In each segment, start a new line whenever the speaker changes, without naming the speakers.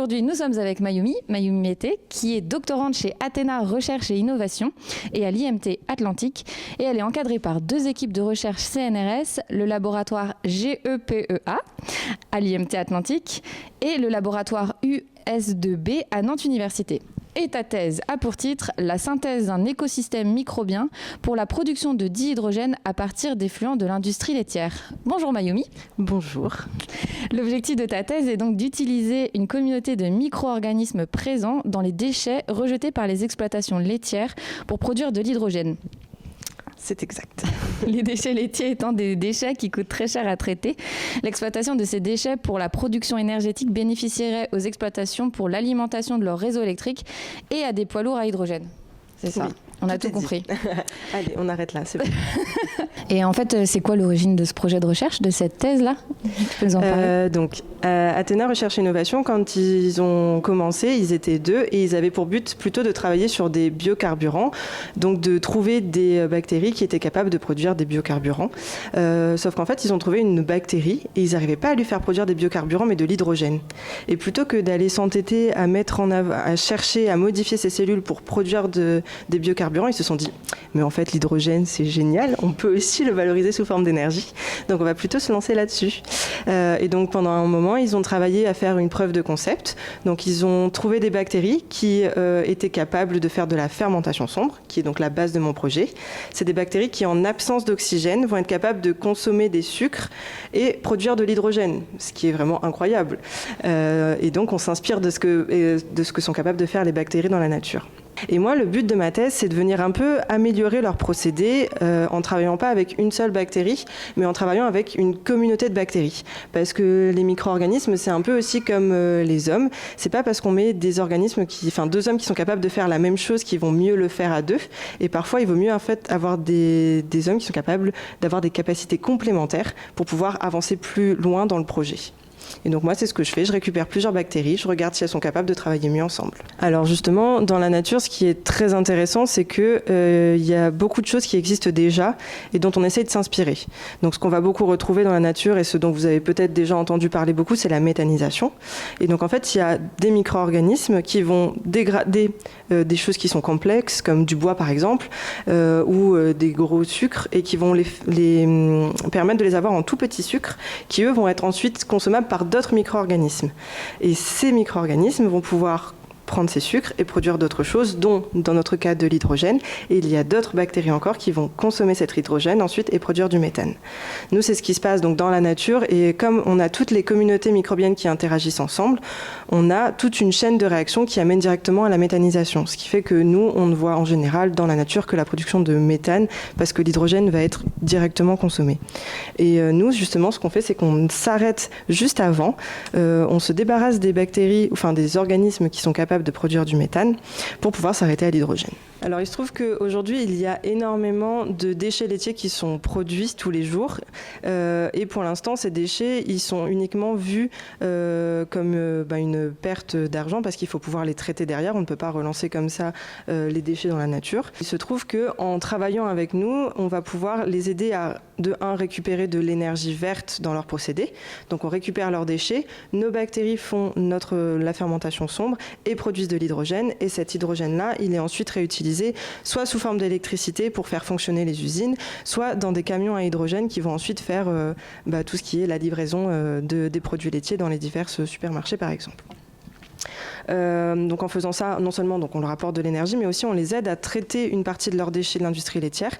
Aujourd'hui, nous sommes avec Mayumi Mété, qui est doctorante chez Athéna Recherche et Innovation et à l'IMT Atlantique. Et elle est encadrée par 2 équipes de recherche CNRS, le laboratoire GEPEA à l'IMT Atlantique et le laboratoire US2B à Nantes Université. Et ta thèse a pour titre « La synthèse d'un écosystème microbien pour la production de dihydrogène à partir d'effluents de l'industrie laitière ». Bonjour Mayumi.
Bonjour.
L'objectif de ta thèse est donc d'utiliser une communauté de micro-organismes présents dans les déchets rejetés par les exploitations laitières pour produire de l'hydrogène.
C'est exact.
Les déchets laitiers étant des déchets qui coûtent très cher à traiter, l'exploitation de ces déchets pour la production énergétique bénéficierait aux exploitations pour l'alimentation de leur réseau électrique et à des poids lourds à hydrogène. C'est ça, oui, on a tout compris.
Allez, on arrête là, c'est bon.
Et en fait, c'est quoi l'origine de ce projet de recherche, de cette thèse-là ? Tu peux nous en parler ?
Athéna Recherche et Innovation, quand ils ont commencé, ils étaient 2 et ils avaient pour but plutôt de travailler sur des biocarburants, donc de trouver des bactéries qui étaient capables de produire des biocarburants. Sauf qu'en fait, ils ont trouvé une bactérie et ils n'arrivaient pas à lui faire produire des biocarburants, mais de l'hydrogène. Et plutôt que d'aller s'entêter à à chercher, à modifier ces cellules pour produire des biocarburants, ils se sont dit, mais en fait, l'hydrogène, c'est génial, on peut aussi le valoriser sous forme d'énergie. Donc, on va plutôt se lancer là-dessus. Et donc, pendant un moment, ils ont travaillé à faire une preuve de concept. Donc, ils ont trouvé des bactéries qui étaient capables de faire de la fermentation sombre, qui est donc la base de mon projet. C'est des bactéries qui, en absence d'oxygène, vont être capables de consommer des sucres et produire de l'hydrogène, ce qui est vraiment incroyable. Et donc, on s'inspire de ce que sont capables de faire les bactéries dans la nature. Et moi, le but de ma thèse, c'est de venir un peu améliorer leur procédé en travaillant pas avec une seule bactérie, mais en travaillant avec une communauté de bactéries. Parce que les micro-organismes, c'est un peu aussi comme les hommes. C'est pas parce qu'on met deux hommes qui sont capables de faire la même chose qui vont mieux le faire à 2. Et parfois, il vaut mieux en fait avoir des hommes qui sont capables d'avoir des capacités complémentaires pour pouvoir avancer plus loin dans le projet. Et donc moi, c'est ce que je fais. Je récupère plusieurs bactéries, je regarde si elles sont capables de travailler mieux ensemble. Alors justement, dans la nature, ce qui est très intéressant, c'est qu'il y a beaucoup de choses qui existent déjà et dont on essaye de s'inspirer. Donc ce qu'on va beaucoup retrouver dans la nature et ce dont vous avez peut-être déjà entendu parler beaucoup, c'est la méthanisation. Et donc en fait, il y a des micro-organismes qui vont dégrader des choses qui sont complexes, comme du bois par exemple, ou des gros sucres, et qui vont les permettre de les avoir en tout petits sucres, qui eux vont être ensuite consommables par d'autres micro-organismes. Et ces micro-organismes vont pouvoir prendre ces sucres et produire d'autres choses, dont, dans notre cas, de l'hydrogène. Et il y a d'autres bactéries encore qui vont consommer cet hydrogène ensuite et produire du méthane. Nous, c'est ce qui se passe donc dans la nature. Et comme on a toutes les communautés microbiennes qui interagissent ensemble, on a toute une chaîne de réactions qui amène directement à la méthanisation. Ce qui fait que nous, on ne voit en général dans la nature que la production de méthane, parce que l'hydrogène va être directement consommé. Et nous, justement, ce qu'on fait, c'est qu'on s'arrête juste avant. On se débarrasse des bactéries, enfin des organismes qui sont capables de produire du méthane pour pouvoir s'arrêter à l'hydrogène. Alors il se trouve qu'aujourd'hui il y a énormément de déchets laitiers qui sont produits tous les jours et pour l'instant ces déchets ils sont uniquement vus comme une perte d'argent parce qu'il faut pouvoir les traiter derrière, on ne peut pas relancer comme ça les déchets dans la nature. Il se trouve qu'en travaillant avec nous on va pouvoir les aider à récupérer de l'énergie verte dans leur procédé, donc on récupère leurs déchets, nos bactéries font la fermentation sombre et produisent de l'hydrogène et cet hydrogène là il est ensuite réutilisé soit sous forme d'électricité pour faire fonctionner les usines, soit dans des camions à hydrogène qui vont ensuite faire tout ce qui est la livraison des produits laitiers dans les divers supermarchés par exemple. Donc en faisant ça, non seulement donc on leur apporte de l'énergie, mais aussi on les aide à traiter une partie de leurs déchets de l'industrie laitière.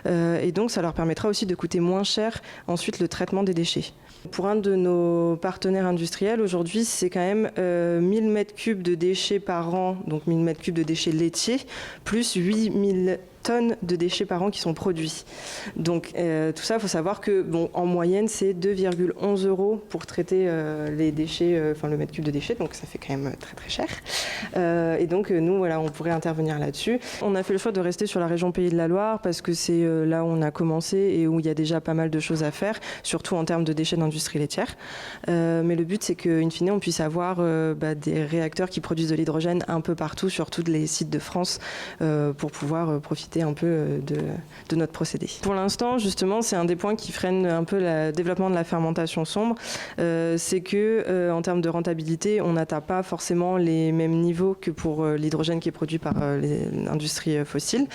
Et donc ça leur permettra aussi de coûter moins cher ensuite le traitement des déchets. Pour un de nos partenaires industriels, aujourd'hui, c'est quand même 1000 m3 de déchets par an, donc 1000 m3 de déchets laitiers, plus 8000 tonnes de déchets par an qui sont produits. Donc tout ça, il faut savoir que en moyenne, c'est 2,11 € pour traiter les déchets, le mètre cube de déchets, donc ça fait quand même très très cher. Et donc nous, voilà, on pourrait intervenir là-dessus. On a fait le choix de rester sur la région Pays de la Loire parce que c'est là où on a commencé et où il y a déjà pas mal de choses à faire, surtout en termes de déchets d'industrie laitière. Mais le but, c'est qu'in fine, on puisse avoir des réacteurs qui produisent de l'hydrogène un peu partout, sur tous les sites de France, pour pouvoir profiter compétitivité un peu de notre procédé. Pour l'instant, justement, c'est un des points qui freine un peu le développement de la fermentation sombre, c'est que en termes de rentabilité, on n'atteint pas forcément les mêmes niveaux que pour l'hydrogène qui est produit par l'industrie fossile.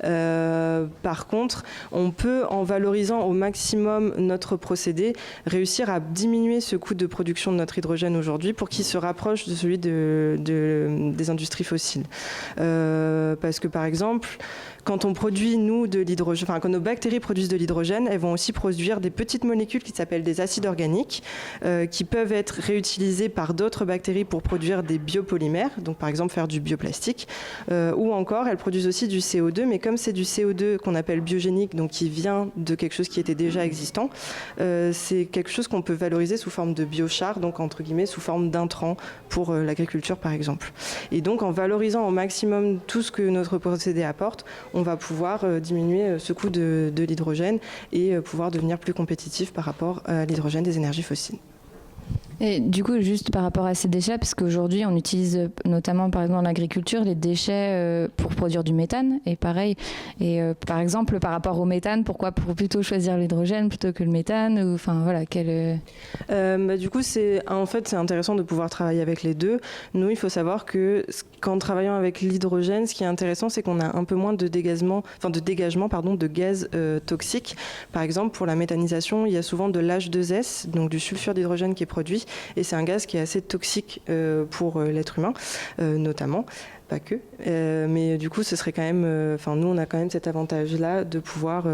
Par contre, on peut, en valorisant au maximum notre procédé, réussir à diminuer ce coût de production de notre hydrogène aujourd'hui pour qu'il se rapproche de celui des industries fossiles. Parce que par exemple, quand on produit, nous, de l'hydrogène, quand nos bactéries produisent de l'hydrogène, elles vont aussi produire des petites molécules qui s'appellent des acides organiques, qui peuvent être réutilisées par d'autres bactéries pour produire des biopolymères, donc par exemple faire du bioplastique, ou encore elles produisent aussi du CO2, mais comme c'est du CO2 qu'on appelle biogénique, donc qui vient de quelque chose qui était déjà existant, c'est quelque chose qu'on peut valoriser sous forme de biochar, donc entre guillemets sous forme d'intrants pour l'agriculture par exemple. Et donc en valorisant au maximum tout ce que notre procédé apporte, on va pouvoir diminuer ce coût de l'hydrogène et pouvoir devenir plus compétitif par rapport à l'hydrogène des énergies fossiles.
Et du coup, juste par rapport à ces déchets, parce qu'aujourd'hui, on utilise notamment, par exemple, dans l'agriculture, les déchets pour produire du méthane. Et pareil, par exemple, par rapport au méthane, pourquoi plutôt choisir l'hydrogène plutôt que le méthane ou, enfin, voilà,
du coup, c'est intéressant de pouvoir travailler avec les deux. Nous, il faut savoir que qu'en travaillant avec l'hydrogène, ce qui est intéressant, c'est qu'on a un peu moins de dégagement de gaz toxiques. Par exemple, pour la méthanisation, il y a souvent de l'H2S, donc du sulfure d'hydrogène qui est produit. Et c'est un gaz qui est assez toxique pour l'être humain, notamment. Pas que, mais du coup ce serait quand même, nous on a quand même cet avantage-là de pouvoir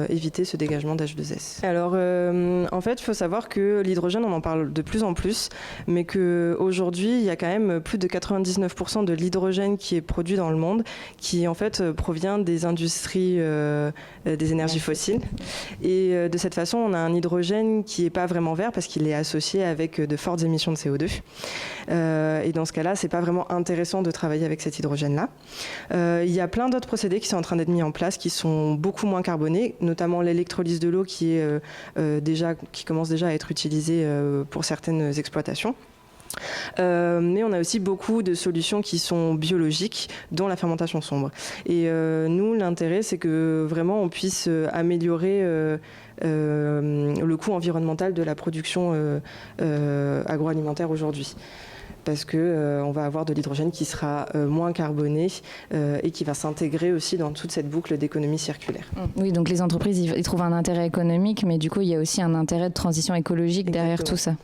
éviter ce dégagement d'H2S. Alors en fait il faut savoir que l'hydrogène on en parle de plus en plus, mais qu'aujourd'hui il y a quand même plus de 99% de l'hydrogène qui est produit dans le monde qui en fait provient des industries des énergies fossiles. Et de cette façon on a un hydrogène qui n'est pas vraiment vert parce qu'il est associé avec de fortes émissions de CO2. Et dans ce cas-là c'est pas vraiment intéressant de travailler avec cet hydrogène-là. Il y a plein d'autres procédés qui sont en train d'être mis en place, qui sont beaucoup moins carbonés, notamment l'électrolyse de l'eau qui commence déjà à être utilisée pour certaines exploitations. Mais on a aussi beaucoup de solutions qui sont biologiques, dont la fermentation sombre. Et nous, l'intérêt, c'est que vraiment on puisse améliorer le coût environnemental de la production agroalimentaire aujourd'hui. Parce qu'on va avoir de l'hydrogène qui sera moins carboné et qui va s'intégrer aussi dans toute cette boucle d'économie circulaire.
Oui, donc les entreprises, ils trouvent un intérêt économique, mais du coup, il y a aussi un intérêt de transition écologique derrière tout ça.